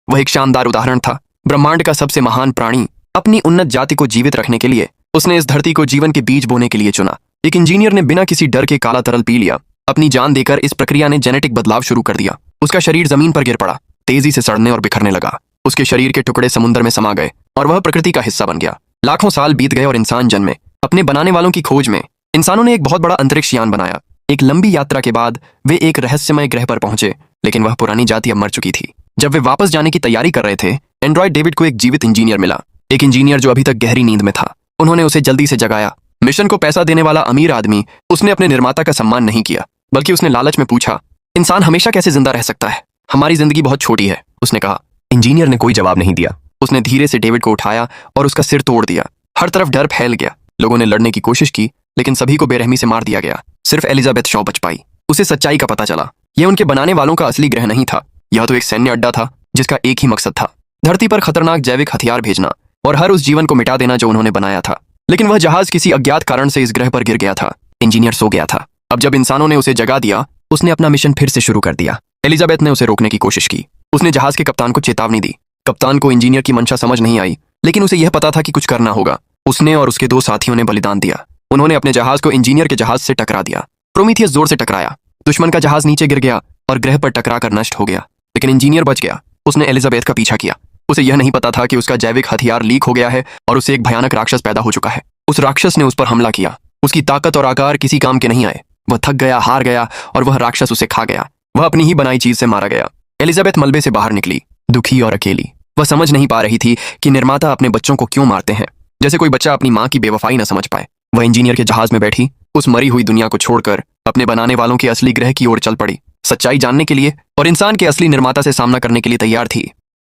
वह एक शानदार उदाहरण था। ब्रह्मांड का सबसे महान प्राणी अपनी उन्नत जाति को जीवित रखने के लिए उसने इस धरती को जीवन के बीज बोने के लिए चुना। एक इंजीनियर ने बिना किसी डर के काला तरल पी लिया। अपनी जान देकर इस प्रक्रिया ने जेनेटिक बदलाव शुरू कर दिया। उसका शरीर जमीन पर गिर पड़ा, तेजी से सड़ने और बिखरने लगा। उसके शरीर के टुकड़े समुद्र में समा गए और वह प्रकृति का हिस्सा बन गया। लाखों साल बीत गए और इंसान जन्मे। अपने बनाने वालों की खोज में इंसानों ने एक बहुत बड़ा अंतरिक्ष यान बनाया। एक लंबी यात्रा के बाद वे एक रहस्यमय ग्रह पर पहुंचे, लेकिन वह पुरानी जाति अब मर चुकी थी। जब वे वापस जाने की तैयारी कर रहे थे, एंड्रॉयड डेविड को एक जीवित इंजीनियर मिला। एक इंजीनियर जो अभी तक गहरी नींद में था। उन्होंने उसे जल्दी से जगाया। मिशन को पैसा देने वाला अमीर आदमी, उसने अपने निर्माता का सम्मान नहीं किया, बल्कि उसने लालच में पूछा, इंसान हमेशा कैसे जिंदा रह सकता है? हमारी जिंदगी बहुत छोटी है, उसने कहा। इंजीनियर ने कोई जवाब नहीं दिया। उसने धीरे से डेविड को उठाया और उसका सिर तोड़ दिया। हर तरफ डर फैल गया। लोगों ने लड़ने की कोशिश की, लेकिन सभी को बेरहमी से मार दिया गया। सिर्फ एलिजाबेथ शॉ बच पाई। उसे सच्चाई का पता चला। यह उनके बनाने वालों का असली ग्रह नहीं था। यह तो एक सैन्य अड्डा था जिसका एक ही मकसद था, धरती पर खतरनाक जैविक हथियार भेजना और हर उस जीवन को मिटा देना जो उन्होंने बनाया था। लेकिन वह जहाज किसी अज्ञात कारण से इस ग्रह पर गिर गया था। इंजीनियर सो गया था। अब जब इंसानों ने उसे जगा दिया, उसने अपना मिशन फिर से शुरू कर दिया। एलिजाबेथ ने उसे रोकने की कोशिश की। उसने जहाज के कप्तान को चेतावनी दी। कप्तान को इंजीनियर की मंशा समझ नहीं आई, लेकिन उसे यह पता था कि कुछ करना होगा। उसने और उसके 2 साथियों ने बलिदान दिया। उन्होंने अपने जहाज को इंजीनियर के जहाज से टकरा दिया। प्रोमीथियस जोर से टकराया। दुश्मन का जहाज नीचे गिर गया और ग्रह पर टकराकर नष्ट हो गया। लेकिन इंजीनियर बच गया। उसने एलिजाबेथ का पीछा किया। उसे यह नहीं पता था कि उसका जैविक हथियार लीक हो गया है और उसे एक भयानक राक्षस पैदा हो चुका है। उस राक्षस ने उस पर हमला किया। उसकी ताकत और आकार किसी काम के नहीं आए। वह थक गया, हार गया और वह राक्षस उसे खा गया। वह अपनी ही बनाई चीज से मारा गया। एलिजाबेथ मलबे से बाहर निकली, दुखी और अकेली। वह समझ नहीं पा रही थी कि निर्माता अपने बच्चों को क्यों मारते हैं, जैसे कोई बच्चा अपनी माँ की बेवफाई न समझ पाए। वह इंजीनियर के जहाज में बैठी, उस मरी हुई दुनिया को छोड़कर अपने बनाने वालों के असली ग्रह की ओर चल पड़ी, सच्चाई जानने के लिए और इंसान के असली निर्माता से सामना करने के लिए तैयार थी।